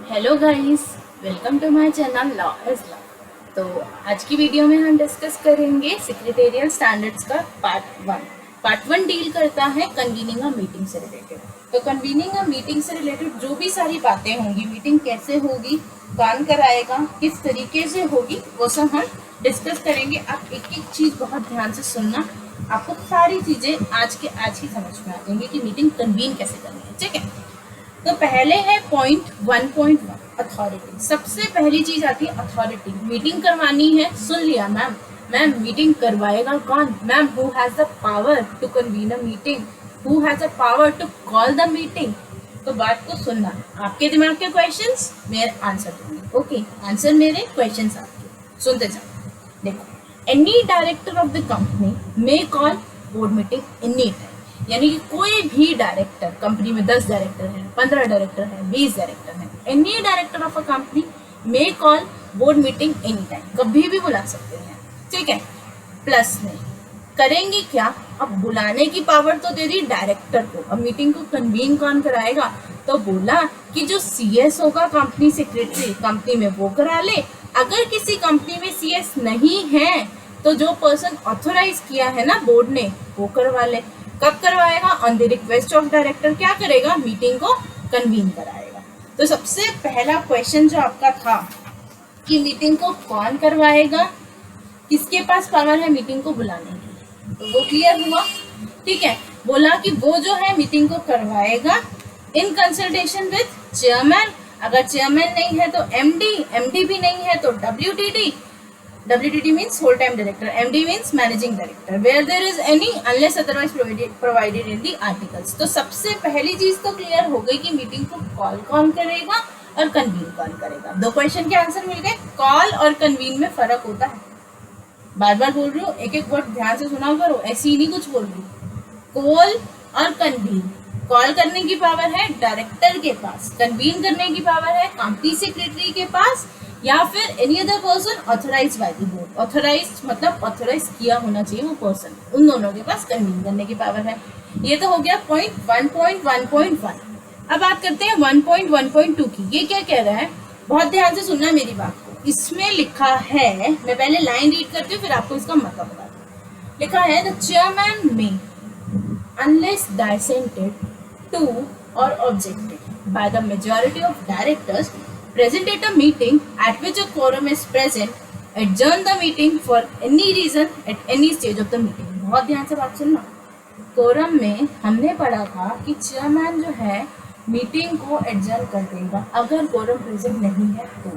Hello guys, welcome to my channel law is law. तो आज की वीडियो में हम डिस्कस करेंगे सेक्रेटेरियल स्टैंडर्ड्स का पार्ट वन डील करता है कन्वीनिंग अ मीटिंग से रिलेटेड। तो कन्वीनिंग अ मीटिंग से रिलेटेड जो भी सारी बातें होंगी, मीटिंग कैसे होगी, कौन कराएगा, किस तरीके से होगी, वो सब हम डिस्कस करेंगे। आप एक एक चीज़ बहुत ध्यान से सुनना, आपको सारी चीज़ें आज ही समझ में आ जाएंगी कि मीटिंग कन्वीन कैसे करनी है। ठीक है, तो पहले है पॉइंट 1.1 अथॉरिटी। सबसे पहली चीज आती है अथॉरिटी। मीटिंग करवानी है, सुन लिया मैम, मैम मीटिंग करवाएगा कौन? Ma'am who has the power to convene a meeting, who has the power to call the meeting. तो बात को सुनना, आपके दिमाग के क्वेश्चंस मेरे आंसर दूंगी। ओके, आंसर मेरे क्वेश्चंस आपके, सुनते जाओ। देखो, any director of the company may call board meeting any time. यानी कि कोई भी डायरेक्टर, कंपनी में 10 डायरेक्टर है, 15 डायरेक्टर है, 20 डायरेक्टर है, any director of a company may call board meeting any time, कभी भी बुला सकते हैं। ठीक है, प्लस में करेंगे क्या? अब बुलाने की पावर तो दे दी डायरेक्टर को, अब मीटिंग को कन्वीन कौन कराएगा? तो बोला कि जो सीएस होगा, कंपनी सेक्रेटरी, कंपनी में वो करा ले। अगर किसी कंपनी में सीएस नहीं है तो जो पर्सन ऑथोराइज किया है ना बोर्ड ने, वो करवा ले। कब करवाएगा? On the request of director क्या करेगा? मीटिंग को कन्वीन कराएगा। तो सबसे पहला क्वेश्चन जो आपका था कि मीटिंग को कौन करवाएगा, किसके पास पावर है मीटिंग को बुलाने की, तो वो क्लियर हुआ। ठीक है, बोला कि वो जो है मीटिंग को करवाएगा इन कंसल्टेशन विद चेयरमैन। अगर चेयरमैन नहीं है तो एमडी, एमडी भी नहीं है तो WTD, WTD means whole time director, MD means managing director, where there is any unless otherwise provided in the articles। तो सबसे पहली चीज तो क्लियर हो गई कि मीटिंग को कॉल कौन करेगा और कन्वीन कौन करेगा। दो क्वेश्चन के आंसर मिल गए। कॉल और कन्वीन में फर्क होता है, बार बार बोल रही हूँ, एक एक वर्ड ध्यान से सुना करो, ऐसे ही नहीं कुछ बोल रही। कॉल और कन्वीन, कॉल करने की पावर है डायरेक्टर के पास, कन्वीन करने की पावर है कंपनी सेक्रेटरी के पास, या फिर any other person authorised by the board. Authorised मतलब ऑथराइज किया होना चाहिए वो पर्सन, उन दोनों के पास कन्वीन करने की पावर है। ये तो हो गया पॉइंट 1.1.1। अब बात करते हैं 1.1.2 की। ये क्या कह रहा है, बहुत ध्यान से सुनना मेरी बात को। इसमें लिखा है, मैं पहले लाइन रीड करती हूँ फिर आपको इसका मतलब बता दूँ। लिखा है द चेयरमैन में अनलेस डिसेंटेड टू और objected by the majority of directors present at a meeting at which a quorum is present, adjourn the meeting for any reason at any stage of the meeting। बहुत ध्यान से बात सुनना। Quorum में हमने पढ़ा था कि चेयरमैन जो है मीटिंग को एडजर्न कर देगा अगर कोरम प्रेजेंट नहीं है तो।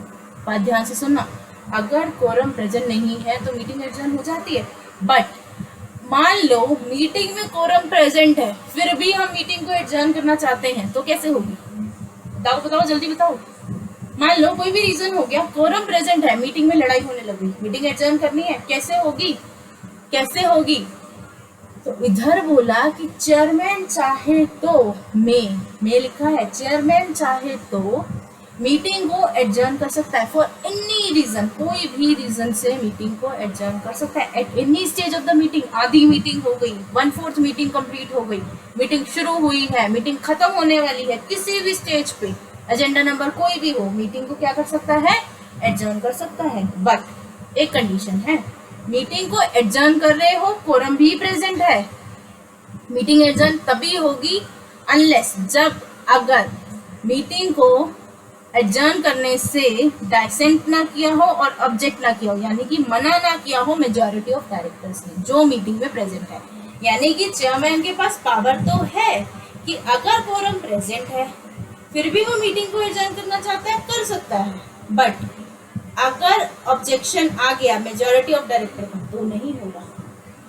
बात ध्यान से सुनना, अगर कोरम प्रेजेंट नहीं है तो मीटिंग एडजर्न हो जाती है। बट मान लो मीटिंग में कोरम प्रेजेंट है, फिर भी हम मीटिंग को एडजर्न करना चाहते हैं तो कैसे होगी? बताओ बताओ, जल्दी बताओ। मान लो कोई भी रीजन हो गया, कोरम प्रेजेंट है, मीटिंग में लड़ाई होने लगी, मीटिंग एडजर्न करनी है, कैसे होगी? कैसे होगी? तो इधर बोला कि चेयरमैन चाहे तो में लिखा है, चेयरमैन चाहे तो मीटिंग को एडजर्न कर सकता है फॉर एनी रीजन, कोई भी रीजन से मीटिंग को एडजर्न कर सकता है at any stage of the meeting. आधी मीटिंग हो गई, 1/4 मीटिंग कंप्लीट हो गई, मीटिंग शुरू हुई है, मीटिंग खत्म होने वाली है, किसी भी स्टेज पे एजेंडा नंबर कोई भी हो, मीटिंग को क्या कर सकता है? एडजर्न कर सकता है। बट एक कंडीशन है, मीटिंग को एडजर्न कर रहे हो, कोरम भी प्रेजेंट है, मीटिंग एडजर्न तभी होगी अनलेस, जब अगर मीटिंग को एडजर्न करने से डाइसेंट ना किया हो और ऑब्जेक्ट ना किया हो, यानी कि मना ना किया हो मेजॉरिटी ऑफ डायरेक्टर्स ने जो मीटिंग में प्रेजेंट है। यानी कि चेयरमैन के पास पावर तो है कि अगर कोरम प्रेजेंट है फिर भी वो मीटिंग को एडजर्न करना चाहता है, कर सकता है। बट अगर ऑब्जेक्शन आ गया मेजॉरिटी ऑफ डायरेक्टर का तो नहीं होगा,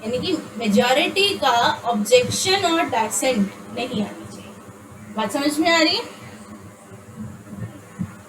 यानी कि मेजॉरिटी का ऑब्जेक्शन और डाइसेंट नहीं आनी चाहिए। बात समझ में आ रही है?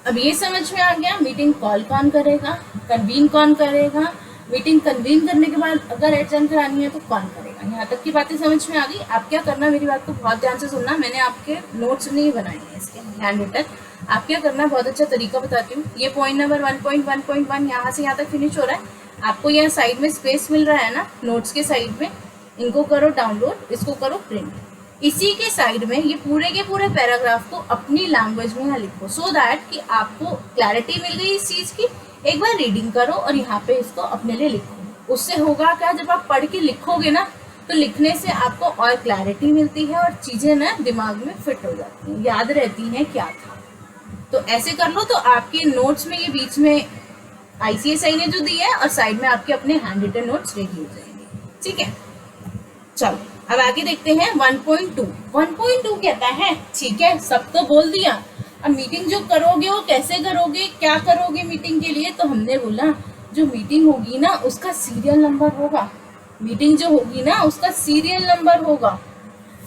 अब ये समझ में आ गया मीटिंग कॉल कौन करेगा, कन्वीन कौन करेगा, मीटिंग कन्वीन करने के बाद अगर एडजर्न करानी है तो कौन करेगा। यहाँ तक की बातें समझ में आ गई। आप क्या करना, मेरी बात को बहुत ध्यान से सुनना, मैंने आपके नोट्स नहीं बनाए हैं इसके हैंड रिटन। आप क्या करना, बहुत अच्छा तरीका बताती हूँ। ये पॉइंट नंबर 1.1.1 यहाँ से यहाँ तक फिनिश हो रहा है। आपको यहाँ साइड में स्पेस मिल रहा है ना नोट्स के साइड में, इनको करो डाउनलोड, इसको करो प्रिंट। इसी के साइड में ये पूरे के पूरे पैराग्राफ को अपनी लैंग्वेज में यहाँ लिखो, सो दैट कि आपको क्लैरिटी मिल गई इस चीज़ की। एक बार रीडिंग करो और यहाँ पे इसको अपने लिए लिखो। उससे होगा क्या, जब आप पढ़ के लिखोगे ना तो लिखने से आपको और क्लैरिटी मिलती है और चीज़ें ना दिमाग में फिट हो जाती हैं, याद रहती हैं क्या था। तो ऐसे कर लो तो आपके नोट्स में ये बीच में ICSI ने जो दिया है और साइड में आपके अपने हैंड रिटन नोट्स रेडी हो जाएंगे। ठीक है, चलो अब आगे देखते हैं 1.2। 1.2 कहता है, ठीक है सब तो बोल दिया, अब मीटिंग जो करोगे वो कैसे करोगे, क्या करोगे मीटिंग के लिए। तो हमने बोला जो मीटिंग होगी ना उसका सीरियल नंबर होगा। मीटिंग जो होगी ना उसका सीरियल नंबर होगा।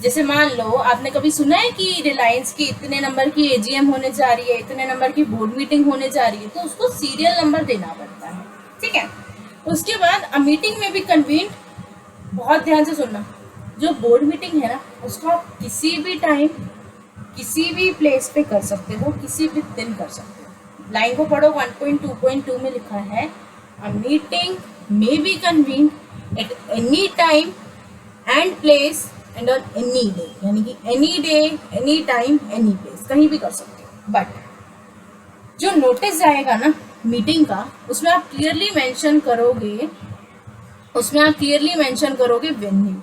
जैसे मान लो आपने कभी सुना है कि रिलायंस की इतने नंबर की AGM होने जा रही है, इतने नंबर की बोर्ड मीटिंग होने जा रही है, तो उसको सीरियल नंबर देना पड़ता है। ठीक है, उसके बाद मीटिंग में भी कन्वीन, बहुत ध्यान से सुनना, जो बोर्ड मीटिंग है ना उसको आप किसी भी टाइम किसी भी प्लेस पे कर सकते हो, किसी भी दिन कर सकते हो। लाइन को पढ़ो, 1.2.2 में लिखा है a meeting may be convene at any time and place and on any day, यानी कि any day, any time, any place, कहीं भी कर सकते हो। बट जो नोटिस आएगा ना मीटिंग का, उसमें आप क्लियरली मेंशन करोगे वेन्यू,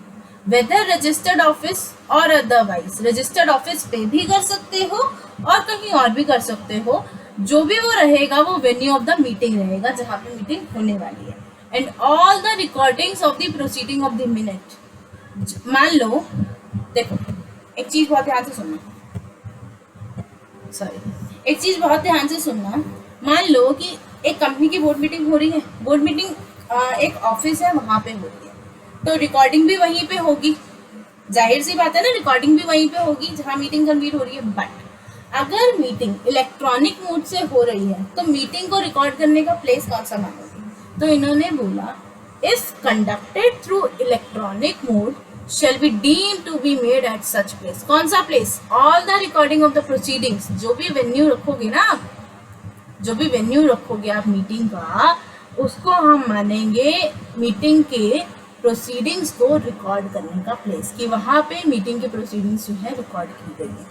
वेदर रजिस्टर्ड ऑफिस और अदरवाइज। रजिस्टर्ड ऑफिस पे भी कर सकते हो और कहीं और भी कर सकते हो, जो भी वो रहेगा वो वेन्यू ऑफ द मीटिंग रहेगा जहाँ पे मीटिंग होने वाली है। And all the recordings of the proceeding of the minute. मान लो, देखो एक चीज बहुत ध्यान से सुनना, मान लो कि एक कंपनी की बोर्ड मीटिंग हो रही है, बोर्ड मीटिंग एक ऑफिस है वहां पे हो रही है, तो रिकॉर्डिंग भी वहीं पे होगी, जाहिर सी बात है ना, रिकॉर्डिंग भी वहीं पे होगी जहाँ मीटिंग कन्वीन हो रही है। बट अगर मीटिंग इलेक्ट्रॉनिक मोड से हो रही है तो मीटिंग को रिकॉर्ड करने का प्लेस कौन सा मानोगे। तो इन्होंने बोला if conducted through electronic mode shall be deemed to be made at such place। कौन सा place, all the recording of the proceedings, जो भी वेन्यू रखोगे ना आप, जो भी वेन्यू रखोगे आप मीटिंग का, उसको हम मानेंगे मीटिंग के प्रोसीडिंग्स को रिकॉर्ड करने का प्लेस, कि वहाँ पे मीटिंग के प्रोसीडिंग्स जो है रिकॉर्ड की गई है।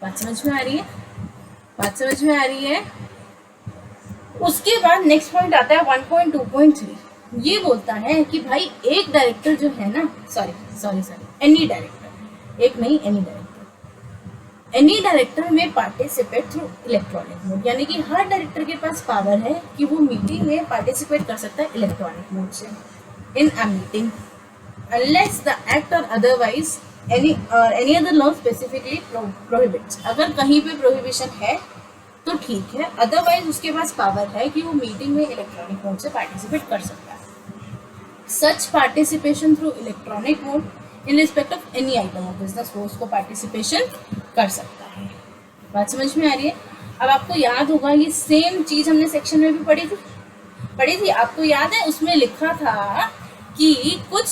बात समझ में आ रही है। उसके बाद नेक्स्ट पॉइंट आता है 1.2.3। ये बोलता है कि भाई एक डायरेक्टर जो है ना, एनी डायरेक्टर, एक नहीं एनी डायरेक्टर में पार्टिसिपेट थ्रू इलेक्ट्रॉनिक मोड, यानी कि हर डायरेक्टर के पास पावर है कि वो मीटिंग में पार्टिसिपेट कर सकता है इलेक्ट्रॉनिक मोड से in a meeting, unless the act or otherwise any other law specifically prohibits. अगर कहीं पे प्रोहिबिशन है तो ठीक है, अदरवाइज उसके पास पावर है कि वो मीटिंग में इलेक्ट्रॉनिक मोड से पार्टिसिपेट कर सकता है। Such participation through electronic mode in respect of any item of business, वो उसको पार्टिसिपेशन कर सकता है। बात समझ में आ रही है। अब आपको याद होगा ये सेम चीज़ हमने सेक्शन में भी पढ़ी थी, आपको याद है, उसमें लिखा था कि कुछ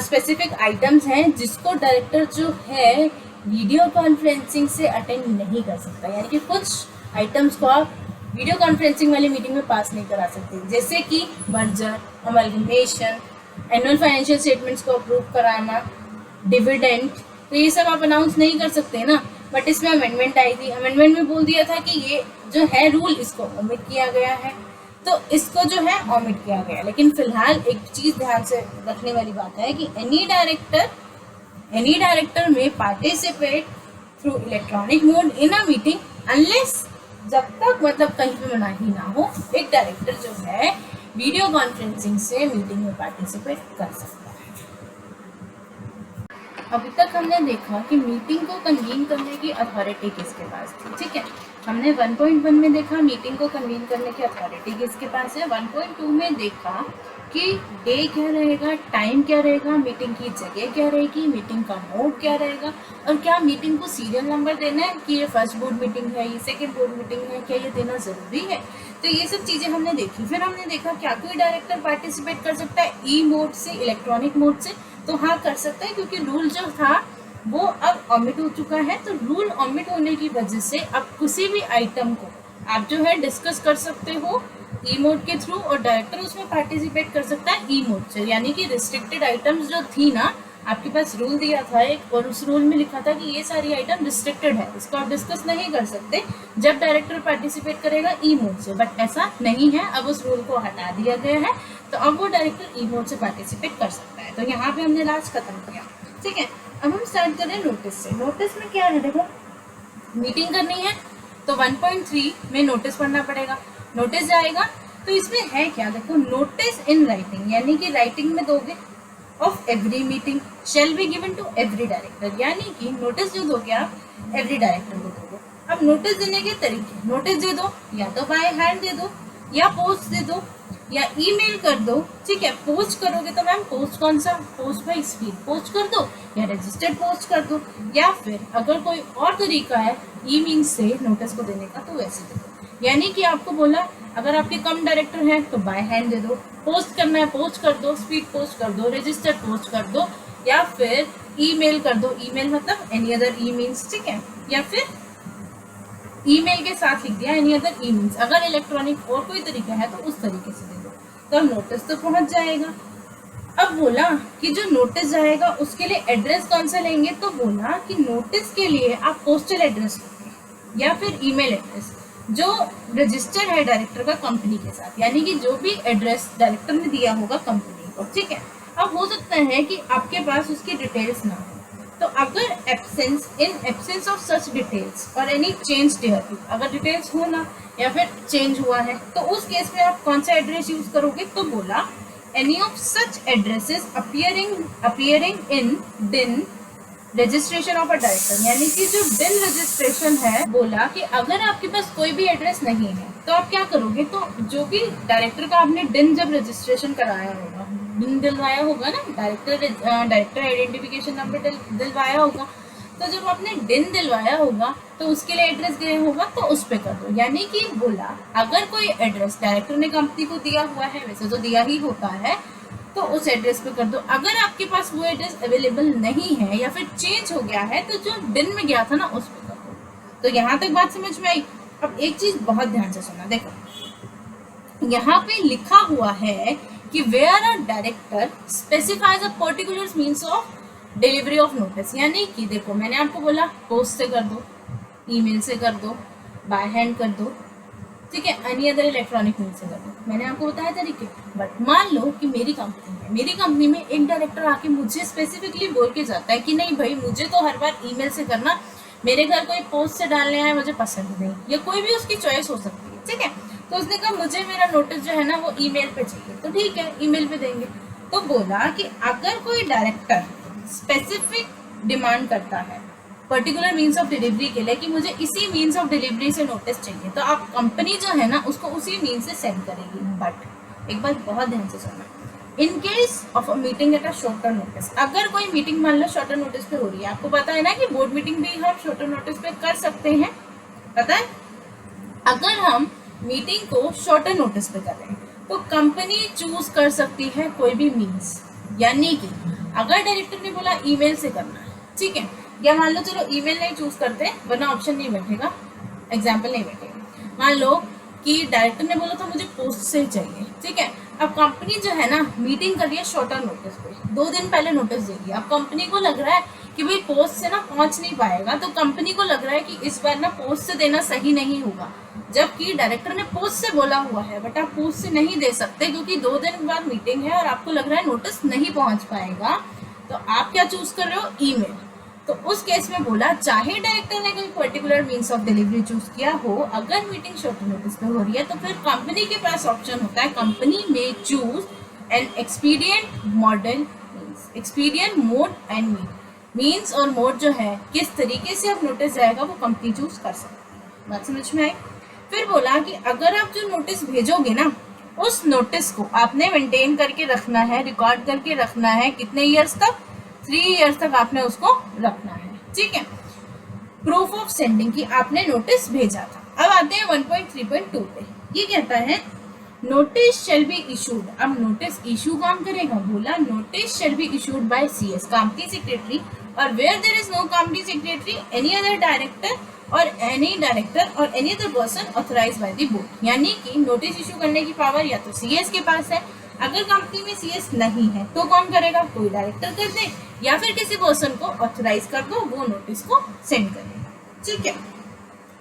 स्पेसिफिक आइटम्स हैं जिसको डायरेक्टर जो है वीडियो कॉन्फ्रेंसिंग से अटेंड नहीं कर सकता, यानी कि कुछ आइटम्स को आप वीडियो कॉन्फ्रेंसिंग वाली मीटिंग में पास नहीं करा सकते, जैसे कि merger, amalgamation, annual financial statements को अप्रूव कराना, डिविडेंड, तो ये सब आप अनाउंस नहीं कर सकते ना। बट इसमें अमेंडमेंट आई थी, अमेंडमेंट में बोल दिया था कि ये जो है रूल इसको ओमिट किया गया है, तो इसको जो है ओमिट किया गया। लेकिन फिलहाल एक चीज़ ध्यान से रखने वाली बात है कि एनी डायरेक्टर में participate through electronic mode in a meeting, unless, जब तक मतलब कहीं पे मनाही ना हो, एक डायरेक्टर जो है वीडियो कॉन्फ्रेंसिंग से मीटिंग में पार्टिसिपेट कर सकता है। अभी तक हमने देखा कि मीटिंग को कन्वीन करने की अथॉरिटी किसके पास थी। ठीक है, हमने 1.1 में देखा मीटिंग को कन्वीन करने की अथॉरिटी किसके पास है। 1.2 में देखा कि डे क्या रहेगा, टाइम क्या रहेगा, मीटिंग की जगह क्या रहेगी, मीटिंग का मोड क्या रहेगा, और क्या मीटिंग को सीरियल नंबर देना है कि ये फर्स्ट बोर्ड मीटिंग है, ये सेकंड बोर्ड मीटिंग है, क्या ये देना ज़रूरी है। तो ये सब चीज़ें हमने देखी। फिर हमने देखा क्या कोई डायरेक्टर पार्टिसिपेट कर सकता है ई मोड से, इलेक्ट्रॉनिक मोड से। तो हाँ कर सकता है, क्योंकि रूल जो था वो अब ऑमिट हो चुका है। तो रूल ऑमिट होने की वजह से अब किसी भी आइटम को आप जो है डिस्कस कर सकते हो ई मोड के थ्रू, और डायरेक्टर उसमें पार्टिसिपेट कर सकता है ई मोड से, यानी कि रिस्ट्रिक्टेड आइटम्स जो थी ना आपके पास रूल दिया था एक, और उस रूल में लिखा था कि ये सारी आइटम रिस्ट्रिक्टेड है, इसको आप डिस्कस नहीं कर सकते जब डायरेक्टर पार्टिसिपेट करेगा ई मोड से, बट ऐसा नहीं है, अब उस रूल को हटा दिया गया है, तो अब वो डायरेक्टर ई मोड से पार्टिसिपेट कर सकता है। तो यहाँ पे हमने लास्ट खत्म किया, ठीक है। अब हम स्टार्ट करें नोटिस से। नोटिस में क्या है, देखो मीटिंग करनी है तो 1.3 में नोटिस पढ़ना पड़ेगा। नोटिस जाएगा तो इसमें है क्या, देखो नोटिस इन राइटिंग, यानी कि राइटिंग में दोगे, of every meeting shall be given to every director, यानी कि नोटिस जो दोगे आप एवरी डायरेक्टर को दोगे। अब नोटिस देने के तरीके, नोटिस दे दो या तो बाय हैंड दे दो, या पोस्ट दे दो, या ईमेल कर दो, ठीक है। पोस्ट करोगे तो मैम पोस्ट कौन सा, पोस्ट बाय स्पीड पोस्ट कर दो, या रजिस्टर्ड पोस्ट कर दो, या फिर अगर कोई और तरीका है ई मीन्स से नोटिस को देने का तो वैसे दे दो। यानी कि आपको बोला अगर आपके कम डायरेक्टर हैं तो बाय हैंड दे दो, पोस्ट करना है पोस्ट कर दो, स्पीड पोस्ट कर दो, रजिस्टर्ड पोस्ट कर दो, या फिर ईमेल कर दो। ईमेल मतलब एनी अदर ई मीन्स, ठीक है, या फिर ईमेल के साथ लिख दिया एनी अदर ई मीन्स। अगर इलेक्ट्रॉनिक और कोई तरीका है तो उस तरीके से दे दो, तो नोटिस तो पहुंच जाएगा। अब बोला कि जो नोटिस जाएगा उसके लिए एड्रेस कौन सा लेंगे, तो बोला कि नोटिस के लिए आप पोस्टल एड्रेस लेंगे या फिर ईमेल एड्रेस जो रजिस्टर है डायरेक्टर का कंपनी के साथ, यानी कि जो भी एड्रेस डायरेक्टर ने दिया होगा कंपनी को, ठीक है। अब हो सकता है कि आपके पास उसकी डिटेल्स ना हो, तो अगर एब्सेंस ऑफ सच डिटेल्स और एनी चेंज देयर, अगर डिटेल्स हो ना या फिर चेंज हुआ है तो उस केस में आप कौन सा एड्रेस यूज करोगे, तो बोला any of such addresses appearing इन डिन रजिस्ट्रेशन ऑफ अ डायरेक्टर, यानी कि जो डिन रजिस्ट्रेशन है, बोला कि अगर आपके पास कोई भी एड्रेस नहीं है तो आप क्या करोगे, तो जो भी डायरेक्टर का आपने डिन जब रजिस्ट्रेशन कराया होगा, डिन दिलवाया होगा ना, डायरेक्टर आइडेंटिफिकेशन नंबर दिलवाया होगा, तो जब आपने डिन दिलवाया होगा तो उसके लिए एड्रेस दिया होगा तो उस पर कर दो। यानी कि बोला अगर कोई एड्रेस डायरेक्टर ने कंपनी को दिया हुआ है, वैसे तो दिया ही होता है, तो उस एड्रेस पे कर दो। अगर आपके पास वो एड्रेस अवेलेबल नहीं है या फिर चेंज हो गया है तो जो डिन में गया था ना उस पर कर दो। तो यहाँ तक बात समझ में आई। अब एक चीज बहुत ध्यान से सुना, देखो यहाँ पे लिखा हुआ है कि where a director specifies a particular means of delivery of notice, यानी कि देखो मैंने आपको बोला पोस्ट से कर दो, ईमेल से कर दो, बाय हैंड कर दो, ठीक है, एनी अदर इलेक्ट्रॉनिक मीन से कर दो, मैंने आपको बताया तरीके। बट मान लो कि मेरी कंपनी है, मेरी कंपनी में एक डायरेक्टर आके मुझे स्पेसिफिकली बोल के जाता है कि नहीं भाई मुझे तो हर बार ईमेल से करना, मेरे घर कोई पोस्ट से डालने आए मुझे पसंद नहीं, या कोई भी उसकी चॉइस हो सकती है, ठीक है। तो उसने कहा मुझे मेरा नोटिस जो है ना वो ईमेल पे चाहिए, तो ठीक है ईमेल पे देंगे। तो बोला कि अगर कोई डायरेक्टर स्पेसिफिक डिमांड करता है पर्टिकुलर मीन्स ऑफ डिलीवरी के लिए कि मुझे इसी मीन्स ऑफ डिलीवरी से नोटिस चाहिए, तो आप कंपनी जो है ना उसको उसी मीन्स से सेंड करेगी। बट एक बात बहुत ध्यान से सुनना, in case of a meeting at a shorter notice, अगर कोई मीटिंग मान लो शॉर्टर नोटिस पे हो रही है, आपको पता है ना कि बोर्ड मीटिंग भी हम शॉर्टर नोटिस पे कर सकते हैं, पता है। अगर हम मीटिंग को शॉर्टर नोटिस पे कर रहे हैं तो कंपनी चूज कर सकती है कोई भी मीन्स, यानी कि अगर डायरेक्टर ने बोला ईमेल से करना है, ठीक है, या मान लो चलो ईमेल नहीं चूज करते वरना ऑप्शन नहीं बैठेगा, एग्जाम्पल नहीं बैठेगा, मान लो कि डायरेक्टर ने बोला था मुझे पोस्ट से चाहिए, ठीक है। अब कंपनी जो है ना मीटिंग कर रही है शॉर्टर नोटिस पे, 2 दिन पहले नोटिस देगी। अब कंपनी को लग रहा है कि भाई पोस्ट से ना पहुंच नहीं पाएगा, तो कंपनी को लग रहा है कि इस बार ना पोस्ट से देना सही नहीं होगा, जबकि डायरेक्टर ने पोस्ट से बोला हुआ है, बट आप पोस्ट से नहीं दे सकते क्योंकि 2 दिन बाद मीटिंग है और आपको लग रहा है नोटिस नहीं पहुंच पाएगा, तो आप क्या चूज कर रहे हो, ईमेल। तो उस केस में बोला चाहे डायरेक्टर ने कोई particular means of delivery choose किया हो, अगर मीटिंग शॉर्ट नोटिस पे हो रही है तो फिर कंपनी के पास ऑप्शन होता है, कंपनी में choose an expedient model expedient mode and means और मोड जो है किस तरीके से अब नोटिस जाएगा वो कंपनी चूज कर सकती है। बात समझ में आई। फिर बोला कि अगर आप जो नोटिस भेजोगे ना उस नोटिस को आपने मेंटेन करके रखना है, रिकॉर्ड करके रखना है, कितने ईयर्स तक, 3 ईयर्स तक आपने उसको रखना है, ठीक है। प्रूफ ऑफ सेंडिंग की आपने नोटिस भेजा था। अब आते हैं 1.3.2 पे, ये कहता है नोटिस शेल बी इशूड। अब नोटिस इशू कौन करेगा, बोला notice shall be issued by CS company secretary, और where there is no company secretary any other director or any other person authorised by the board, यानी कि notice issue करने की power या तो सीएस के पास है अगर कंपनी में CS नहीं है तो कौन करेगा, कोई डायरेक्टर कर दे या फिर किसी पर्सन को ऑथराइज कर दो, वो नोटिस को सेंड करेगा। ठीक है,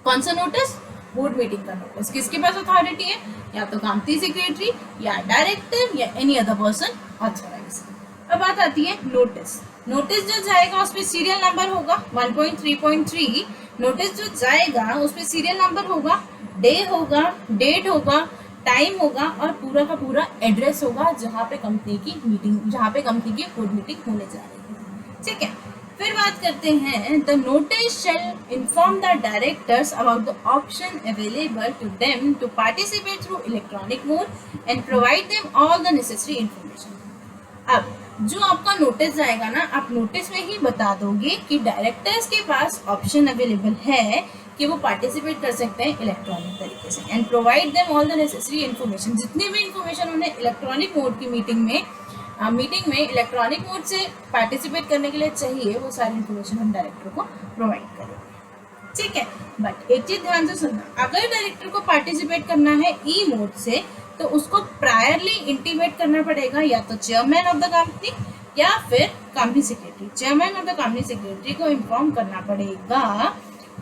कौन सा नोटिस, बोर्ड मीटिंग का नोटिस। किसके पास अथॉरिटी है, या तो कंपनी सेक्रेटरी या डायरेक्टर या एनी अदर पर्सन ऑथराइज। अब बात आती है नोटिस। नोटिस जो जाएगा उसमें सीरियल नंबर होगा 1.3.3। नोटिस जो जाएगा उसमें सीरियल नंबर होगा, डे होगा, डेट होगा, टाइम होगा और पूरा का पूरा एड्रेस होगा जहाँ पे कंपनी की मीटिंग, जहाँ पे कंपनी की बोर्ड मीटिंग होने जा रही है। ठीक है, फिर बात करते हैं the notice shall inform the directors about the option available to them to participate through electronic mode and provide them all the necessary information. अब जो आपका नोटिस जाएगा ना, आप नोटिस में ही बता दोगे कि डायरेक्टर्स के पास ऑप्शन अवेलेबल है कि वो पार्टिसिपेट कर सकते हैं इलेक्ट्रॉनिक तरीके से, and provide them all the necessary information. जितनी भी इन्फॉर्मेशन उन्हें इलेक्ट्रॉनिक मोड की मीटिंग में इलेक्ट्रॉनिक मोड से पार्टिसिपेट करने के लिए चाहिए, वो सारी इन्फॉर्मेशन हम डायरेक्टर को प्रोवाइड करेंगे। ठीक है, बट एक चीज ध्यान से सुनना, अगर डायरेक्टर को पार्टिसिपेट करना है ई मोड से तो उसको प्रायरली इंटीमेट करना पड़ेगा या तो चेयरमैन ऑफ द कंपनी या फिर company secretary. Chairman of the company secretary को इन्फॉर्म करना पड़ेगा,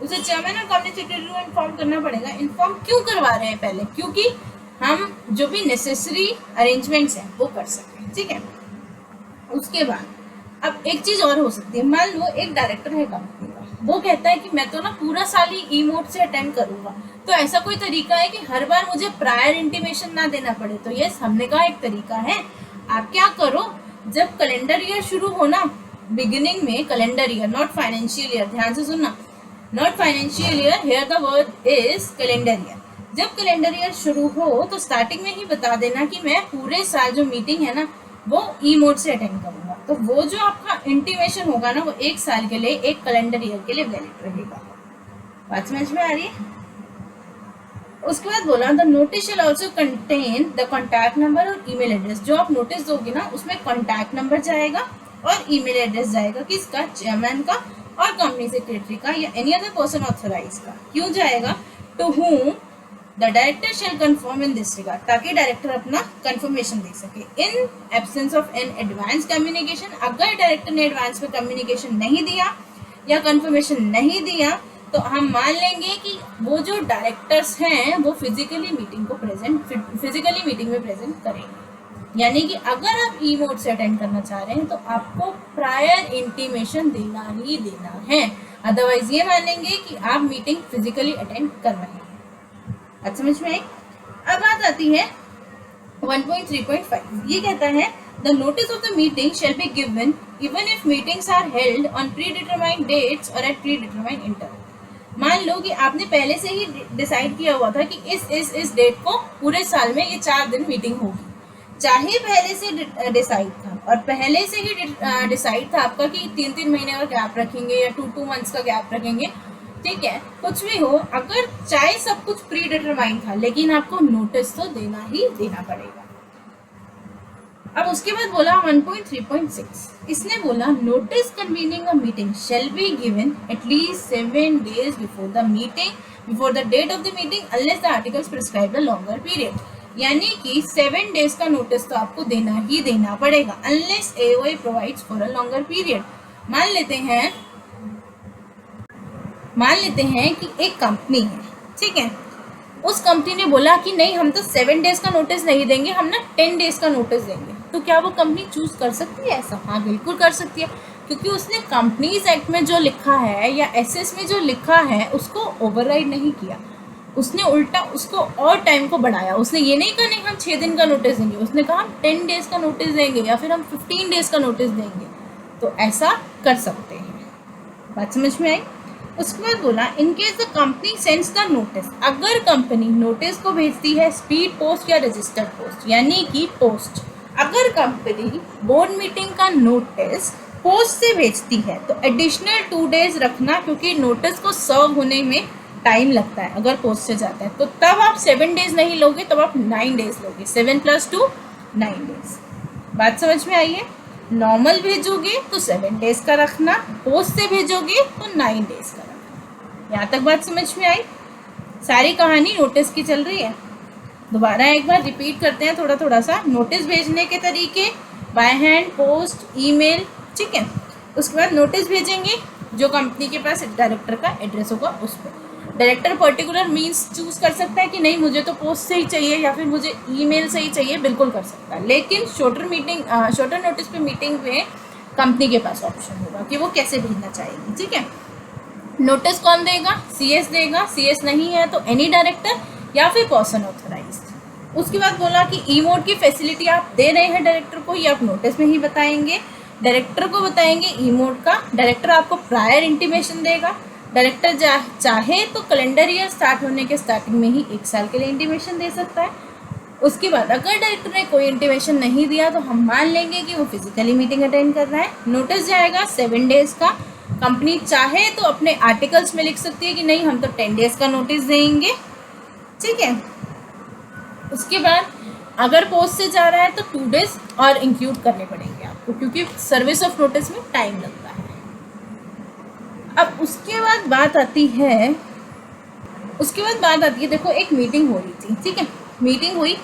उसे चेयरमैन और कंपनी सेक्रेटरी को इन्फॉर्म करना पड़ेगा। इन्फॉर्म क्यों करवा रहे हैं पहले, क्योंकि हम जो भी नेसेसरी अरेंजमेंट्स हैं वो कर सकें। ठीक है, उसके बाद अब एक चीज और हो सकती है, मान लो एक डायरेक्टर है कंपनी का, वो कहता है कि मैं तो ना पूरा साल ही ई मोड से अटेंड करूंगा, तो ऐसा कोई तरीका है कि हर बार मुझे प्रायर इंटीमेशन ना देना पड़े। तो यस, हमने कहा एक तरीका है, आप क्या करो, जब कैलेंडर ईयर शुरू हो ना, बिगिनिंग में calendar year, not financial year, ध्यान से सुनना, not financial year, here the word is calendar year. जब कैलेंडर ईयर शुरू हो तो स्टार्टिंग में ही बता देना कि मैं पूरे साल जो मीटिंग है ना वो ई मोड से अटेंड करूंगा। तो वो जो आपका इंटीमेशन होगा ना वो एक साल के लिए, एक कैलेंडर ईयर के लिए वैलिड रहेगा। बात समझ में आ रही है? उसके बाद बोला the notice shell also contain the contact number और ईमेल एड्रेस। जो आप नोटिस दोगे ना उसमें कॉन्टैक्ट नंबर जाएगा और ईमेल एड्रेस जाएगा, किसका, चेयरमैन का और कंपनी सेक्रेटरी का या एनी अदर पर्सन ऑथराइज का। क्यों जाएगा, to whom the director shall confirm in this regard, ताकि डायरेक्टर अपना कंफर्मेशन दे सके। In absence of an advance communication, अगर डायरेक्टर ने एडवांस में कम्युनिकेशन नहीं दिया या कंफर्मेशन नहीं दिया तो हम मान लेंगे कि वो जो डायरेक्टर्स हैं वो फिजिकली मीटिंग में प्रेजेंट करेंगे। यानी कि अगर आप ई मोड से अटेंड करना चाह रहे हैं तो आपको प्रायर इंटीमेशन देना ही देना है, अदरवाइज ये मान लेंगे कि आप मीटिंग फिजिकली अटेंड कर रहे हैं। अच्छा समझ में आई? अब बात आती है 1.3.5। ये कहता है the notice of the meeting shall be given even if meetings are held on predetermined dates और एट प्री डिटरमाइंड इंटरवल। मान लो कि आपने पहले से ही डिसाइड किया हुआ था कि इस डेट को पूरे साल में ये 4 दिन मीटिंग होगी, चाहे पहले से डिसाइड था और पहले से ही डिसाइड था आपका कि 3-3 महीने का गैप रखेंगे या 2 मंथ्स का गैप रखेंगे। ठीक है, कुछ भी हो, अगर चाहे सब कुछ प्री डिटरमाइंड था लेकिन आपको नोटिस तो देना ही देना पड़ेगा। अब उसके बाद बोला 1.3.6, इसने बोला notice convening a meeting shall be given at least 7 days before the meeting, before the date of the meeting unless the articles prescribe the longer period. यानी कि 7 days का नोटिस तो आपको देना ही देना पड़ेगा unless AOA provides for a longer period. मान लेते हैं कि एक कंपनी है, ठीक है, उस कंपनी ने बोला कि नहीं हम तो 7 days का नोटिस नहीं देंगे, हम ना 10 days का नोटिस देंगे। तो क्या वो कंपनी चूज कर सकती है ऐसा? हाँ बिल्कुल कर सकती है, क्योंकि उसने कंपनीज एक्ट में जो लिखा है या SS में जो लिखा है उसको ओवरराइड नहीं किया, उसने उल्टा उसको और टाइम को बढ़ाया। उसने ये नहीं कहा नहीं हम 6 दिन का नोटिस देंगे, उसने कहा हम 10 days का नोटिस देंगे या फिर हम 15 days का नोटिस देंगे। तो ऐसा कर सकते हैं। बात समझ में आई? उसके बाद बोला in case the company sends the notice, अगर कंपनी नोटिस को भेजती है स्पीड पोस्ट या रजिस्टर्ड पोस्ट, यानी कि पोस्ट, अगर कंपनी बोर्ड मीटिंग का नोटिस पोस्ट से भेजती है तो एडिशनल 2 days रखना, क्योंकि नोटिस को सर्व होने में टाइम लगता है अगर पोस्ट से जाता है। तो तब आप 7 days नहीं लोगे, तब आप 9 days लोगे, 7 + 2 9 days। बात समझ में आई है? नॉर्मल भेजोगे तो 7 days का रखना, पोस्ट से भेजोगे तो 9 days का रखना। यहाँ तक बात समझ में आई? सारी कहानी नोटिस की चल रही है। दोबारा एक बार रिपीट करते हैं थोड़ा थोड़ा सा। नोटिस भेजने के तरीके, बाय हैंड, पोस्ट, ईमेल, ठीक है। उसके बाद नोटिस भेजेंगे जो कंपनी के पास डायरेक्टर का एड्रेस होगा उस पर। डायरेक्टर पर्टिकुलर मीन्स चूज कर सकता है कि नहीं मुझे तो पोस्ट से ही चाहिए या फिर मुझे ईमेल से ही चाहिए, बिल्कुल कर सकता है। लेकिन शॉर्टर नोटिस पे मीटिंग में कंपनी के पास ऑप्शन होगा कि वो कैसे भेजना चाहेगी, ठीक है। नोटिस कौन देगा? सीएस देगा। सीएस नहीं है तो एनी डायरेक्टर या फिर पर्सन ऑथराइज्ड। उसके बाद बोला कि ई मोड की फैसिलिटी आप दे रहे हैं डायरेक्टर को, ये आप नोटिस में ही बताएंगे। डायरेक्टर को बताएंगे ई मोड का। डायरेक्टर आपको प्रायर इंटीमेशन देगा। डायरेक्टर चाहे तो कैलेंडर ईयर स्टार्ट होने के स्टार्टिंग में ही 1 साल के लिए इंटीमेशन दे सकता है। उसके बाद अगर डायरेक्टर ने कोई इंटीमेशन नहीं दिया तो हम मान लेंगे कि वो फिजिकली मीटिंग अटेंड कर रहा है। नोटिस जाएगा 7 डेज का। कंपनी चाहे तो अपने आर्टिकल्स में लिख सकती है कि नहीं हम तो 10 डेज का नोटिस देंगे, ठीक है। उसके बाद अगर पोस्ट से जा रहा है तो 2 डेज और इंक्लूड करने पड़ेंगे आपको, क्योंकि सर्विस ऑफ नोटिस में टाइम लगता है। अब उसके बाद बात आती है देखो एक मीटिंग हो रही थी, ठीक है। मीटिंग हुई,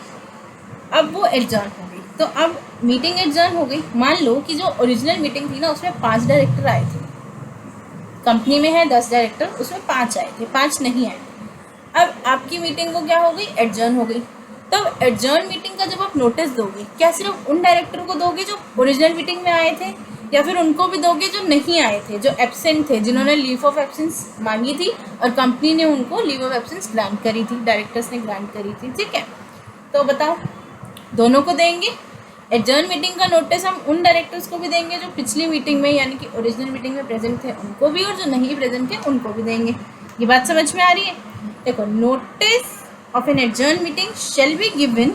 अब वो एडजर्न हो गई। तो अब मीटिंग एडजर्न हो गई। मान लो कि जो ओरिजिनल मीटिंग थी ना उसमें 5 डायरेक्टर आए थे। कंपनी में है 10 डायरेक्टर, उसमें 5 आए थे, 5 नहीं आए थे। अब आपकी मीटिंग को क्या हो गई? एडजर्न हो गई। तब एडजर्न मीटिंग का जब आप नोटिस दोगे, क्या सिर्फ उन डायरेक्टर को दोगे जो ओरिजिनल मीटिंग में आए थे, या फिर उनको भी दोगे जो नहीं आए थे, जो एब्सेंट थे, जिन्होंने लीव ऑफ एब्सेंस मांगी थी और कंपनी ने उनको लीव ऑफ एब्सेंस ग्रांट करी थी, डायरेक्टर्स ने ग्रांट करी थी, ठीक है। तो बताओ, दोनों को देंगे। एडजर्न मीटिंग का नोटिस हम उन डायरेक्टर्स को भी देंगे जो पिछली मीटिंग में यानी कि ओरिजिनल मीटिंग में प्रेजेंट थे उनको भी, और जो नहीं प्रेजेंट थे उनको भी देंगे। ये बात समझ में आ रही है? देखो, notice of an adjourned meeting shall be given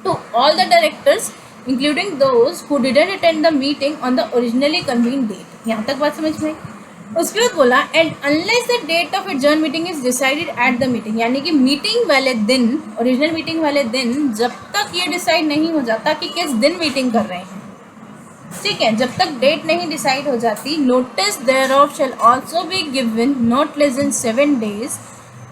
to all the directors including those who didn't attend the meeting on the originally convened date। यहाँ तक बात समझ में आई? उसके बाद बोला and unless the date of adjourned meeting is decided at the meeting, यानी कि मीटिंग वाले दिन, ओरिजिनल मीटिंग वाले दिन जब तक ये डिसाइड नहीं हो जाता कि किस दिन मीटिंग कर रहे हैं, ठीक है, जब तक डेट नहीं डिसाइड हो जाती, notice thereof shall also be given not less than 7 days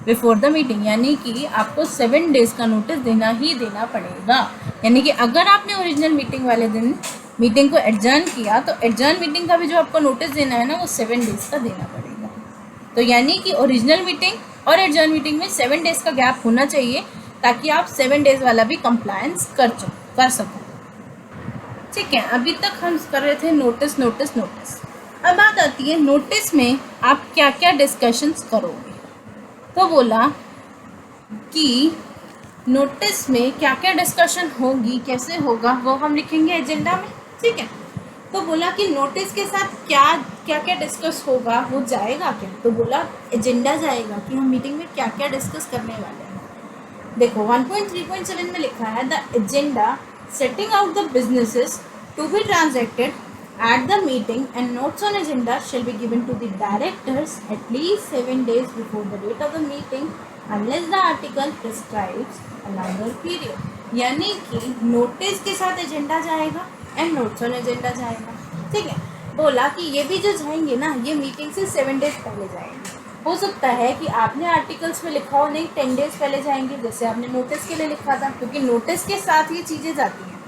before the meeting, यानी कि आपको 7 डेज का नोटिस देना ही देना पड़ेगा। यानी कि अगर आपने ओरिजिनल मीटिंग वाले दिन मीटिंग को एडजर्न किया तो एडजर्न मीटिंग का भी जो आपको नोटिस देना है ना वो 7 डेज का देना पड़ेगा। तो यानी कि ओरिजिनल मीटिंग और एडजर्न मीटिंग में 7 डेज का गैप होना चाहिए ताकि आप 7 डेज वाला भी कंप्लायंस कर सको, ठीक है। अभी तक हम कर रहे थे नोटिस नोटिस नोटिस। अब बात आती है नोटिस में आप क्या क्या डिस्कशंस करोगे। तो बोला कि नोटिस में क्या क्या डिस्कशन होगी, कैसे होगा, वो हम लिखेंगे एजेंडा में, ठीक है। तो बोला कि नोटिस के साथ क्या क्या डिस्कस होगा, वो जाएगा क्या? तो बोला एजेंडा जाएगा कि हम मीटिंग में क्या क्या डिस्कस करने वाले हैं। देखो 1.3.7 में लिखा है the agenda setting out the businesses to be transacted at the meeting and notes on agenda shall be given to the directors at least 7 days before the date of the meeting unless the article prescribes a longer period। यानी कि notice के साथ agenda जाएगा and notes on agenda जाएगा, ठीक है। बोला कि ये भी जो जाएंगे ना ये मीटिंग से 7 डेज पहले जाएंगे। हो सकता है कि आपने आर्टिकल्स में लिखा हो नहीं 10 डेज पहले जाएंगे, जैसे आपने नोटिस के लिए लिखा था, क्योंकि नोटिस के साथ ये चीज़ें जाती हैं।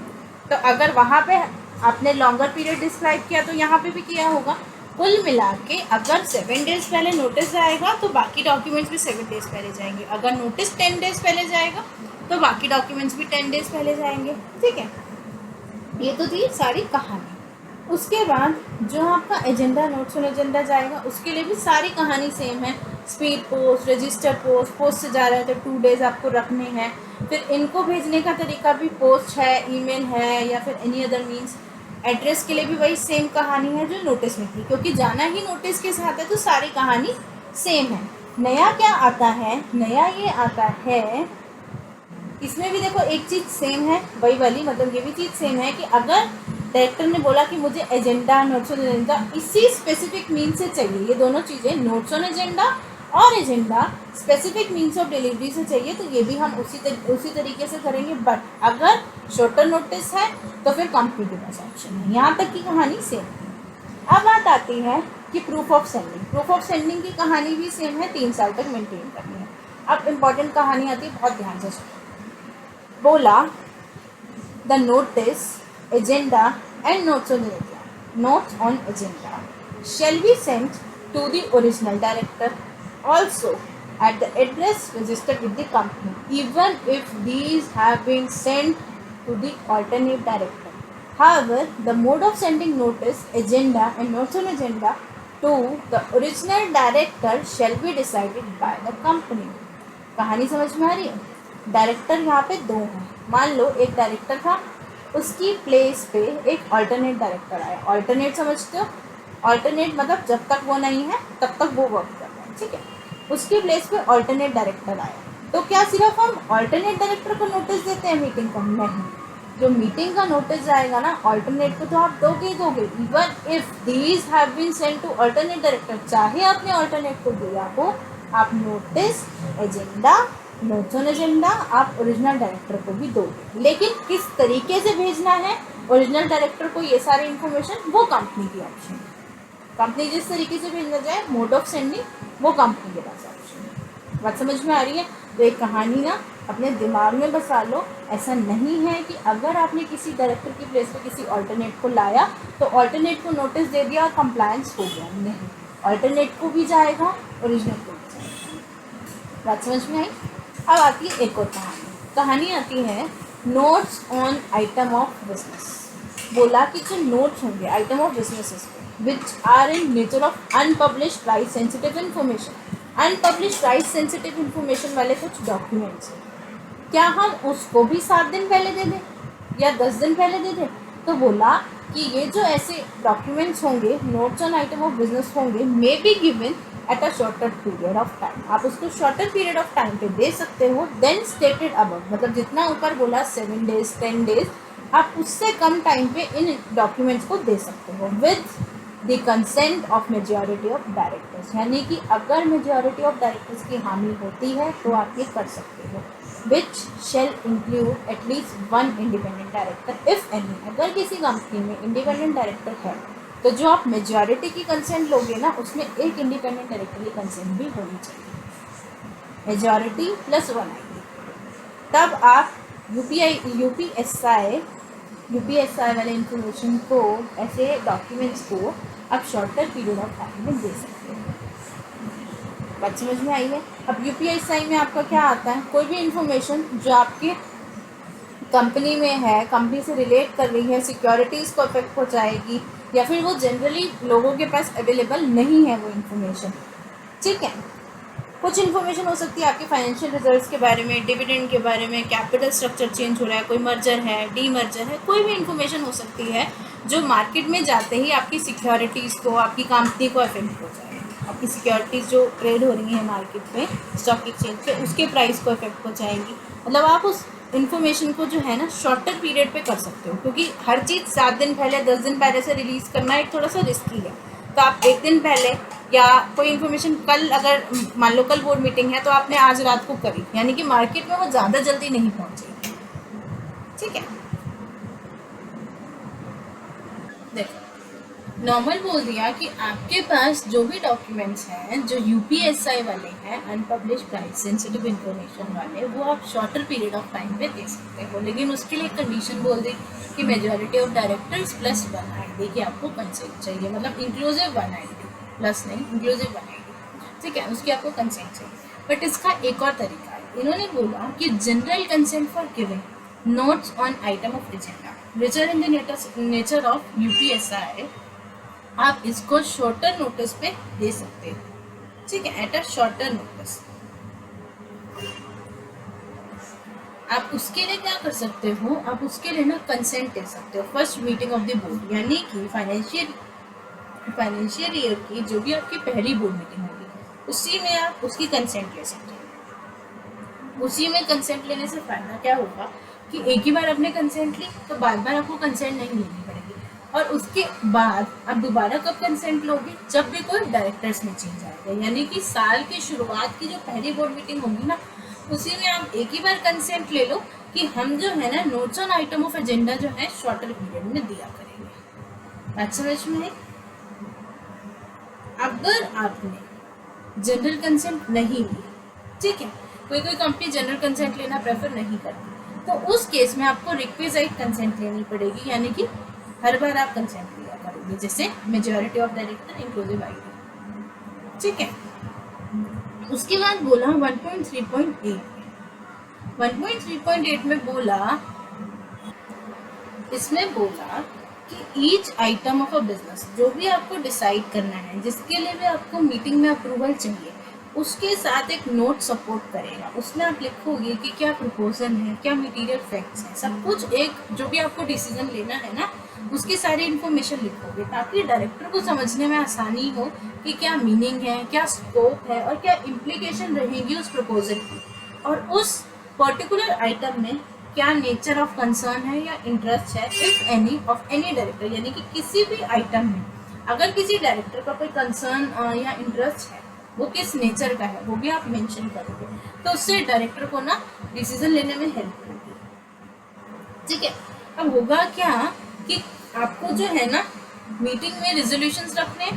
तो अगर वहाँ पे आपने लॉन्गर पीरियड डिस्क्राइब किया तो यहाँ पे भी किया होगा। कुल मिला के अगर 7 डेज पहले नोटिस जाएगा तो बाकी डॉक्यूमेंट्स भी 7 डेज पहले जाएंगे। अगर नोटिस 10 डेज पहले जाएगा तो बाकी डॉक्यूमेंट्स भी 10 डेज पहले जाएंगे, ठीक है। ये तो थी सारी कहानी। उसके बाद जो आपका एजेंडा नोट्स ऑन एजेंडा जाएगा उसके लिए भी सारी कहानी सेम है। Speed post, register post, post से जा रहा है तो 2 डेज आपको रखने हैं। फिर इनको भेजने का तरीका भी पोस्ट है, ईमेल है या फिर एनी अदर मीन्स। एड्रेस के लिए भी वही सेम कहानी है जो नोटिस में थी, क्योंकि जाना ही नोटिस के साथ है तो सारी कहानी सेम है। नया क्या आता है? नया ये आता है, इसमें भी देखो एक चीज़ सेम है वही वाली, मतलब ये भी चीज़ सेम है कि अगर डायरेक्टर ने बोला कि मुझे एजेंडा, नोट्स ऑन एजेंडा इसी स्पेसिफिक मीन से चाहिए, ये दोनों चीज़ें नोट्स ऑन एजेंडा और agenda specific means of delivery से चाहिए, तो ये भी हम उसी तरीके से करेंगे। बट अगर शॉर्टर नोटिस है तो फिर कंपनी के पास ऑप्शन है। यहाँ तक की कहानी सेम है। अब बात आती है कि proof of sending. Proof of sending की कहानी भी सेम है, 3 साल तक मेंटेन करनी है। अब इम्पॉर्टेंट कहानी आती है, बहुत ध्यान से। बोला the notice agenda and notes on agenda shall be sent to the original director also at the address registered with the company, even if these have been sent to the alternate director. However, the mode of sending notice, agenda and notes on agenda to the original director shall be decided by the company. कहानी समझ में आ रही है? Director यहाँ पे दो हैं. मान लो एक डायरेक्टर था, उसकी प्लेस पे एक ऑल्टरनेट डायरेक्टर आया. ऑल्टरनेट समझते हो? ऑल्टरनेट मतलब जब तक वो नहीं है तब तक वो वर्क कर रहा है. ठीक है, उसकी प्लेस पे ऑल्टरनेट डायरेक्टर आया. तो क्या सिर्फ हम ऑल्टरनेट डायरेक्टर को नोटिस देते हैं मीटिंग का? नहीं. जो मीटिंग का नोटिस आएगा ना ऑल्टरनेट को, तो आप दोगे ही दोगे. Even if these have been sent to alternate director, चाहे आपने ऑल्टरनेट को दिया हो, आप notice, agenda, notes on agenda आप ओरिजिनल डायरेक्टर को भी दोगे. लेकिन किस तरीके से भेजना है ओरिजिनल डायरेक्टर को ये सारी इन्फॉर्मेशन, वो कंपनी की ऑप्शन है. कंपनी जिस तरीके से भेजना जाए, मोड ऑफ सेंडिंग, वो कंपनी के पास ऑप्शन है. बात समझ में आ रही है? तो एक कहानी ना अपने दिमाग में बसा लो. ऐसा नहीं है कि अगर आपने किसी डायरेक्टर की प्लेस पे किसी ऑल्टरनेट को लाया तो ऑल्टरनेट को नोटिस दे दिया और कंप्लायंस हो गया. नहीं, ऑल्टरनेट को भी जाएगा, ओरिजिनल को भी जाएगा. बात समझ में आई? अब आती है एक और कहानी. कहानी आती है notes on item of business. बोला कि जो नोट्स होंगे आइटम ऑफ बिजनेसेस पे which are in nature of unpublished right sensitive information. Unpublished right sensitive information वाले कुछ डॉक्यूमेंट्स हैं, क्या हम उसको भी 7 दिन पहले दे दें या 10 दिन पहले दे दें? तो बोला कि ये जो ऐसे डॉक्यूमेंट्स होंगे, notes on item of business होंगे, may be given at a shorter period of time. आप उसको शॉर्टर पीरियड ऑफ टाइम पे दे सकते हो देन स्टेटेड अबव. मतलब जितना ऊपर बोला 7 डेज 10 डेज, आप उससे कम टाइम पे इन डॉक्यूमेंट्स को दे सकते हो with the consent of majority of directors. यानी कि अगर मेजॉरिटी ऑफ डायरेक्टर्स की हामी होती है तो आप ये कर सकते हो. विच shell include at least 1 independent director if any. अगर किसी कंपनी में इंडिपेंडेंट डायरेक्टर है तो जो आप मेजॉरिटी की कंसेंट लोगे ना, उसमें एक इंडिपेंडेंट डायरेक्टर की कंसेंट भी होनी चाहिए. मेजॉरिटी प्लस 1 आएगी. तब आप यूपीएसआई वाले इंफॉर्मेशन को, ऐसे डॉक्यूमेंट्स को आप शॉर्टर पीरियड ऑफ टाइम में दे सकते हो. बात समझ में आई है? अब यूपीएसआई में आपका क्या आता है? कोई भी इंफॉर्मेशन जो आपके कंपनी में है, कंपनी से रिलेट कर रही है, सिक्योरिटीज़ को अफेक्ट पहुँचाएगी, या फिर वो जनरली लोगों के पास अवेलेबल नहीं है वो इन्फॉर्मेशन. ठीक है, कुछ इन्फॉर्मेशन हो सकती है आपके फाइनेंशियल रिजल्ट्स के बारे में, डिविडेंड के बारे में, कैपिटल स्ट्रक्चर चेंज हो रहा है, कोई मर्जर है, डीमर्जर है, कोई भी इन्फॉर्मेशन हो सकती है जो मार्केट में जाते ही आपकी सिक्योरिटीज़ को, आपकी कंपनी को अफेक्ट हो जाएगी. आपकी सिक्योरिटीज़ जो ट्रेड हो रही हैं मार्केट में, स्टॉक एक्सचेंज पे, उसके प्राइस को अफेक्ट पहुँचाएंगी. मतलब आप उस इन्फॉर्मेशन को जो है ना शॉर्टर पीरियड पे कर सकते हो, क्योंकि हर चीज़ 7 दिन पहले 10 दिन पहले से रिलीज़ करना एक थोड़ा सा रिस्की है. तो आप 1 दिन पहले, या कोई इन्फॉर्मेशन कल, अगर मान लो कल बोर्ड मीटिंग है तो आपने आज रात को करी, यानी कि मार्केट में वो ज़्यादा जल्दी नहीं पहुँचेगी. ठीक है, देखो नॉर्मल बोल दिया कि आपके पास जो भी डॉक्यूमेंट्स हैं जो यूपीएसआई वाले हैं, अनपब्लिश्ड प्राइस सेंसिटिव इन्फॉर्मेशन वाले, वो आप शॉर्टर पीरियड ऑफ टाइम पे दे सकते हो. लेकिन उसके लिए कंडीशन बोल दी कि majority of directors plus 1 ID की आपको कंसेंट चाहिए. मतलब इंक्लूसिव 1 आईडी, प्लस नहीं, इंक्लूसिव 1 आईडी. ठीक है, उसकी आपको कंसेंट चाहिए. बट इसका एक और तरीका है. इन्होंने बोला कि general consent for giving notes on item of agenda which are in the nature of UPSI, आप इसको शॉर्टर नोटिस पे दे सकते हो. ठीक है, एट अ शॉर्टर नोटिस. आप उसके लिए क्या कर सकते हो? आप उसके लिए ना कंसेंट दे सकते हो first meeting of the board. यानी कि फाइनेंशियल ईयर की जो भी आपकी पहली बोर्ड मीटिंग होगी, उसी में आप उसकी कंसेंट ले सकते हो. उसी में कंसेंट लेने से फ़ायदा क्या होगा कि एक ही बार आपने कंसेंट ली तो बार बार आपको कंसेंट नहीं लेनी पड़ेगी. और उसके बाद आप दोबारा कब कंसेंट लोगे? जब भी कोई डायरेक्टर्स में चेंज आएगा. यानी कि साल की शुरुआत की जो पहली बोर्ड मीटिंग होगी ना, उसी में आप एक ही बार कंसेंट ले लो कि हम जो है ना notes on item of agenda जो है शॉर्टर पीरियड में दिया करेंगे. बात समझ में है? अगर आपने जनरल कंसेंट नहीं ली, ठीक है, कोई कंपनी जनरल कंसेंट लेना प्रेफर नहीं करती, तो उस केस में आपको रिक्विजाइट कंसेंट लेनी पड़ेगी, यानी कि हर बार आप कंसेंट लिया करोगे, जैसे majority of director inclusive ID. ठीक है, उसके बाद बोला 1.3.8 1.3.8 में बोला, इसमें बोला कि each item of a business, जो भी आपको डिसाइड करना है, जिसके लिए भी आपको मीटिंग में अप्रूवल चाहिए, उसके साथ एक नोट सपोर्ट करेगा। उसमें आप लिखोगे कि क्या प्रपोजल है, क्या मटेरियल फैक्ट्स हैं, सब कुछ एक जो भी आपको डिसीजन लेना है ना, उसकी सारी इन्फॉर्मेशन लिखोगे, ताकि डायरेक्टर को समझने में आसानी हो कि क्या मीनिंग है, क्या स्कोप है और क्या इम्प्लीकेशन रहेगी उस प्रपोजल की, और उस पर्टिकुलर आइटम में क्या नेचर ऑफ कंसर्न है या इंटरेस्ट है, if any of any director, यानी कि किसी भी आइटम में अगर किसी डायरेक्टर का कोई कंसर्न या इंटरेस्ट है, वो किस नेचर का है वो भी आप मेंशन करोगे, तो उससे डायरेक्टर को ना डिसीजन लेने में हेल्प होगी। ठीक है, अब होगा क्या कि आपको जो है ना मीटिंग में रेजोल्यूशंस रखने,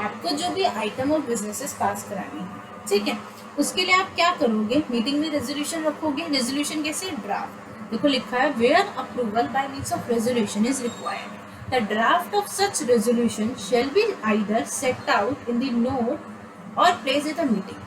आपको जो भी आइटम ऑफ बिजनेसेस पास करानी है, ठीक है, उसके लिए आप क्या करोगे, मीटिंग में रेजोल्यूशन रखोगे। रेजोल्यूशन कैसे, ड्राफ्ट, देखो लिखा है where approval by means of resolution is required, the draft of such resolution shall be either set out in the note और प्लेस एट द मीटिंग।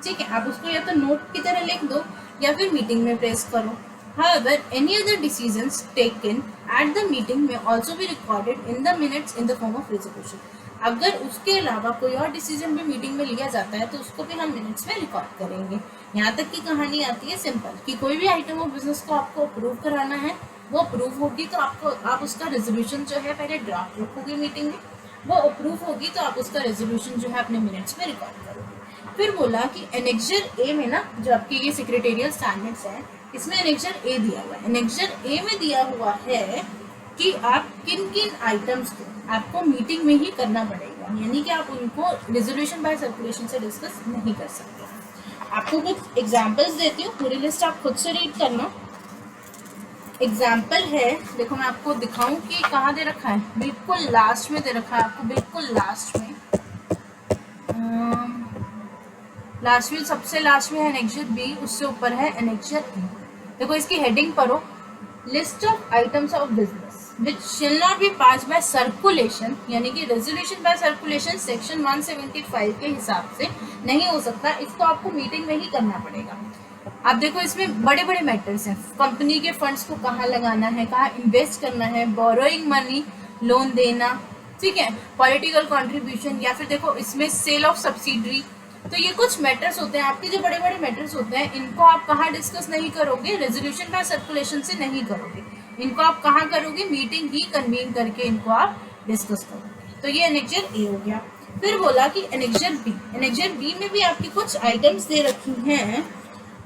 ठीक है, आप उसको या तो नोट की तरह लिख दो या फिर मीटिंग में प्लेस करो। However, any other decisions taken at the meeting may also be recorded in the minutes in the form of resolution. अगर उसके अलावा कोई और डिसीजन भी मीटिंग में लिया जाता है तो उसको भी हम मिनट्स में रिकॉर्ड करेंगे। यहाँ तक की कहानी आती है सिंपल कि कोई भी आइटम ऑफ बिजनेस को आपको अप्रूव कराना है, वो अप्रूव होगी तो आप उसका रेजोल्यूशन जो है पहले ड्राफ्ट रखोगे मीटिंग में, वो अप्रूव होगी तो आप उसका रेजोल्यूशन जो है अपने मिनट्स में रिकॉर्ड करोगे। फिर बोला कि एनेक्जर ए में ना, जो आपके ये सेक्रेटेरियल स्टैंडर्ड्स है, इसमें एनेक्जर ए दिया हुआ है। एनेक्जर ए में दिया हुआ है कि आप किन किन आइटम्स को आपको मीटिंग में ही करना पड़ेगा, यानी कि आप उनको रेजोल्यूशन बाय सर्कुलेशन से डिस्कस नहीं कर सकते। आपको कुछ एग्जांपल्स देती हूँ, पूरी लिस्ट आप खुद से रीड करना। एग्जाम्पल है, देखो मैं आपको दिखाऊं कि कहाँ दे रखा है, बिल्कुल लास्ट में दे रखा है आपको, बिल्कुल लास्ट में, सबसे लास्ट में है एनेक्जर बी, उससे ऊपर है एनेक्जर ई। देखो इसकी हेडिंग पढ़ो, list of items of business which shall not be pass by circulation, यानी कि रेजोल्यूशन बाय सर्कुलेशन सेक्शन 175 के हिसाब से नहीं हो सकता, इसको आपको मीटिंग में ही करना पड़ेगा। आप देखो इसमें बड़े बड़े मैटर्स हैं, कंपनी के फंड्स को कहाँ लगाना है, कहाँ इन्वेस्ट करना है, बोरोइंग मनी, लोन देना, ठीक है, पॉलिटिकल कंट्रीब्यूशन, या फिर देखो इसमें सेल ऑफ सब्सिडरी। तो ये कुछ मैटर्स होते हैं आपके, जो बड़े बड़े मैटर्स होते हैं, इनको आप कहाँ डिस्कस नहीं करोगे, रेजोल्यूशन बाय सर्कुलेशन से नहीं करोगे, इनको आप कहाँ करोगे, मीटिंग ही कन्वीन करके इनको आप डिस्कस करोगे। तो ये एनेक्जर ए हो गया। फिर बोला कि एनेक्जर बी, एनेक्जर बी में भी आपकी कुछ आइटम्स दे रखी हैं।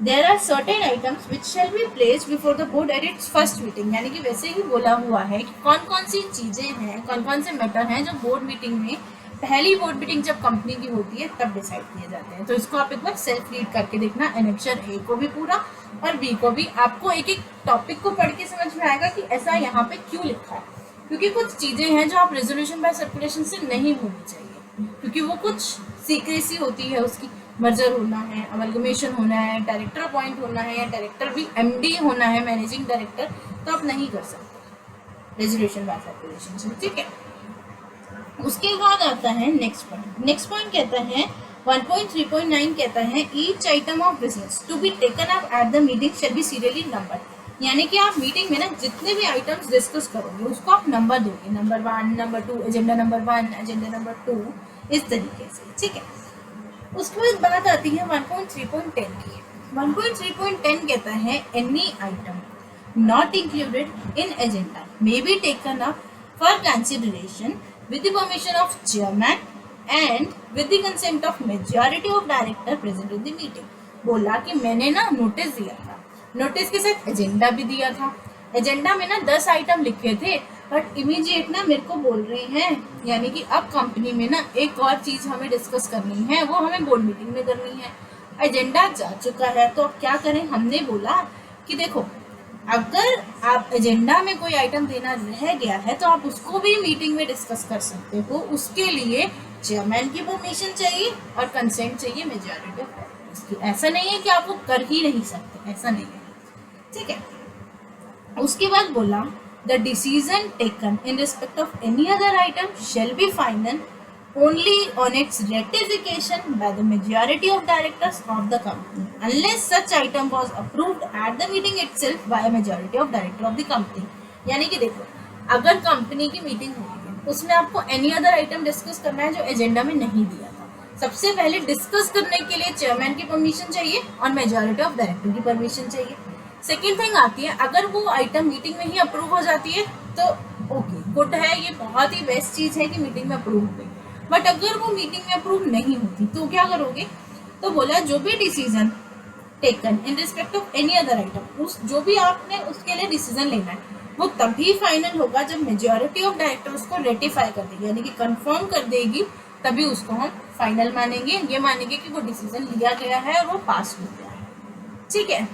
There are certain items which shall be placed before the board at its first meeting, यानी कि वैसे ही बोला हुआ है कि कौन कौन सी चीज़ें हैं, कौन कौन से मैटर हैं जो बोर्ड मीटिंग में, पहली बोर्ड मीटिंग जब कंपनी की होती है तब डिसाइड किए जाते हैं। तो इसको आप एक बार सेल्फ रीड करके देखना, एनेक्जर ए को भी पूरा और बी को भी। आपको एक एक टॉपिक को पढ़ के समझ में आएगा कि ऐसा यहाँ पे क्यों लिखा है, क्योंकि कुछ चीज़ें हैं जो आप रेजोल्यूशन बाय सर्कुलेशन से नहीं होनी चाहिए, क्योंकि वो कुछ सीक्रेसी होती है, उसकी मर्जर होना है, अमलगमेशन होना है, डायरेक्टर अपॉइंट होना है, या डायरेक्टर भी एमडी होना है, मैनेजिंग डायरेक्टर, तो आप नहीं कर सकते रेजोल्यूशन बाय सर्कुलेशन से। ठीक है, उसके बाद आता है नेक्स्ट पॉइंट। नेक्स्ट पॉइंट कहता है 1.3.9 कहता है each item of business to be taken up at the meeting shall be serially number, यानी कि आप मीटिंग में ना जितने भी आइटम्स डिस्कस करोगे उसको आप नंबर दोगे, number 1, number 2, agenda number 1, agenda number 2, इस तरीके से। ठीक है, उसके बाद बात आती है 1.3.10 की। 1.3.10 कहता है any item not included in agenda may be taken up for consideration with the permission of chairman and with the consent of majority of director present in the meeting। बोला कि मैंने ना नोटिस दिया था, नोटिस के साथ agenda भी दिया था, एजेंडा में ना 10 आइटम लिखे थे, बट इमीडिएट ना मेरे को बोल रहे हैं, यानी कि अब कंपनी में ना एक और चीज़ हमें डिस्कस करनी है, वो हमें बोर्ड मीटिंग में करनी है, एजेंडा जा चुका है, तो अब क्या करें। हमने बोला कि देखो अगर आप एजेंडा में कोई आइटम देना रह गया है तो आप उसको भी मीटिंग में डिस्कस कर सकते हो, उसके लिए चेयरमैन की परमिशन चाहिए और कंसेंट चाहिए मेजॉरिटी ऑफ। ऐसा नहीं है कि आप वो कर ही नहीं सकते, ऐसा नहीं है। ठीक है, उसके बाद बोला the decision taken in respect of any other item shell be final only on its ratification by the majority of directors of the company unless such item was approved at the meeting itself by a majority of director of the company। यानी कि देखो, अगर company की meeting हो रही है उसमें आपको एनी अदर आइटम डिस्कस करना है जो एजेंडा में नहीं दिया था, सबसे पहले डिस्कस करने के लिए चेयरमैन की परमिशन चाहिए और मेजॉरिटी ऑफ डायरेक्टर की परमिशन चाहिए। सेकेंड थिंग आती है, अगर वो आइटम मीटिंग में ही अप्रूव हो जाती है तो ओके गुड है, ये बहुत ही बेस्ट चीज़ है कि मीटिंग में अप्रूव हो गई। बट अगर वो मीटिंग में अप्रूव नहीं होती तो क्या करोगे? तो बोला जो भी decision taken in respect of any other item, उस जो भी आपने उसके लिए डिसीजन लेना है वो तभी फाइनल होगा जब मेजॉरिटी ऑफ डायरेक्टर उसको रेटिफाई कर देगी, यानी कि कंफर्म कर देगी, तभी उसको हम फाइनल मानेंगे। ये मानेंगे कि वो डिसीजन लिया गया है और वो पास हो गया है। ठीक है,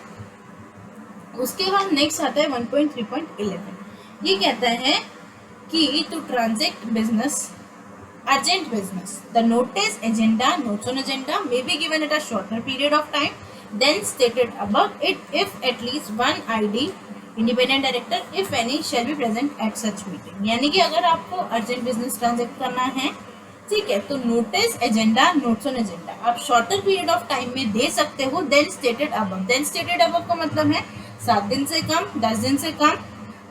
उसके बाद नेक्स्ट आता है 1.3.11। ये कहता है कि to transact business urgent business, the notice, agenda, notes on agenda may be given at a shorter period of time than stated above it if at least one ID independent director if any shall be present at such meeting। यानी कि अगर आपको urgent business ट्रांजेक्ट करना है, ठीक है, तो notice, agenda, notes on agenda आप शॉर्टर पीरियड ऑफ टाइम में दे सकते हो than stated above. Than stated above का मतलब है 7 दिन से कम, 10 दिन से कम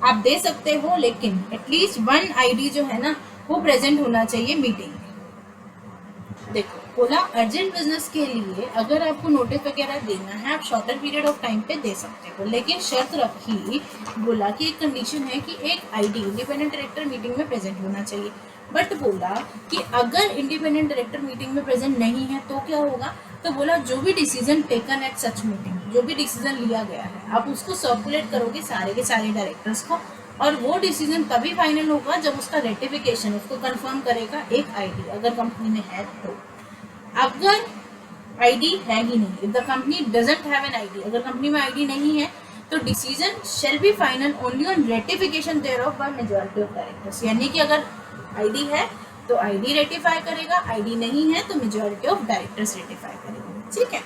आप दे सकते हो, लेकिन एटलीस्ट वन आईडी जो है ना वो प्रेजेंट होना चाहिए मीटिंग में। देखो, बोला अर्जेंट बिजनेस के लिए अगर आपको नोटिस वगैरह देना है आप शॉर्टर पीरियड ऑफ टाइम पे दे सकते हो, लेकिन शर्त रखी, बोला कि एक कंडीशन है कि एक आईडी इंडिपेंडेंट डायरेक्टर मीटिंग में प्रेजेंट होना चाहिए। बट बोला कि अगर इंडिपेंडेंट डायरेक्टर मीटिंग में प्रेजेंट नहीं है तो क्या होगा? तो बोला जो भी decision taken at such meeting, जो भी डिसीजन लिया गया है आप उसको सर्कुलेट करोगे सारे के सारे डायरेक्टर्स को, और वो डिसीजन तभी फाइनल होगा जब उसका रेटिफिकेशन, उसको कंफर्म करेगा एक आईडी, अगर कंपनी में है तो। अगर आईडी है ही नहीं, if the company doesn't have an ID, अगर कंपनी में आईडी नहीं है तो decision shall be final only on ratification thereof by majority of directors. यानी कि अगर आईडी है तो आईडी रेटिफाई करेगा, आईडी नहीं है तो मेजॉरिटी ऑफ डायरेक्टर्स रेटिफाई करेगा। ठीक है,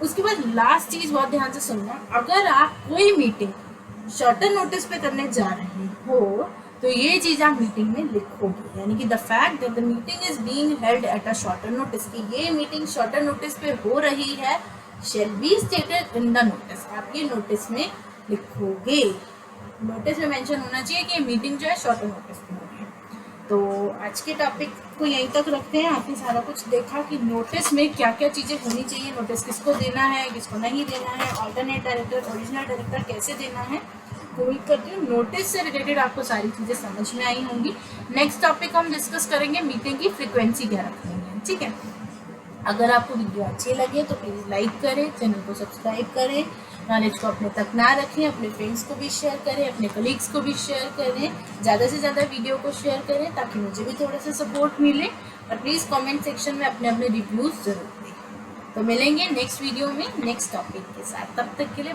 उसके बाद लास्ट चीज बहुत ध्यान से सुनना, अगर आप कोई मीटिंग शॉर्टर नोटिस पे करने जा रहे हो तो ये चीज आप मीटिंग में लिखोगे, यानी कि the fact that the meeting is being held at a shorter notice, कि ये मीटिंग शॉर्टर नोटिस पे हो रही है, shall be stated in the notice. आप ये नोटिस में लिखोगे, नोटिस में मेंशन होना चाहिए कि मीटिंग जो है शॉर्टर नोटिस पे हो रही है। तो आज के टॉपिक को यहीं तक रखते हैं। आपने सारा कुछ देखा कि नोटिस में क्या क्या चीज़ें होनी चाहिए, नोटिस किसको देना है, किसको नहीं देना है, ऑल्टरनेट डायरेक्टर, ओरिजिनल डायरेक्टर कैसे देना है। उम्मीद करती हूँ नोटिस से रिलेटेड आपको सारी चीज़ें समझ में आई होंगी। नेक्स्ट टॉपिक हम डिस्कस करेंगे मीटिंग की फ्रीक्वेंसी क्या रखनी है। ठीक है, अगर आपको वीडियो अच्छी लगे तो प्लीज़ लाइक करें, चैनल को सब्सक्राइब करें, नॉलेज को अपने तक ना रखें, अपने फ्रेंड्स को भी शेयर करें, अपने कलीग्स को भी शेयर करें, ज़्यादा से ज़्यादा वीडियो को शेयर करें ताकि मुझे भी थोड़ा सा सपोर्ट मिले, और प्लीज़ कमेंट सेक्शन में अपने अपने रिव्यूज़ ज़रूर दें। तो मिलेंगे नेक्स्ट वीडियो में नेक्स्ट टॉपिक के साथ, तब तक के लिए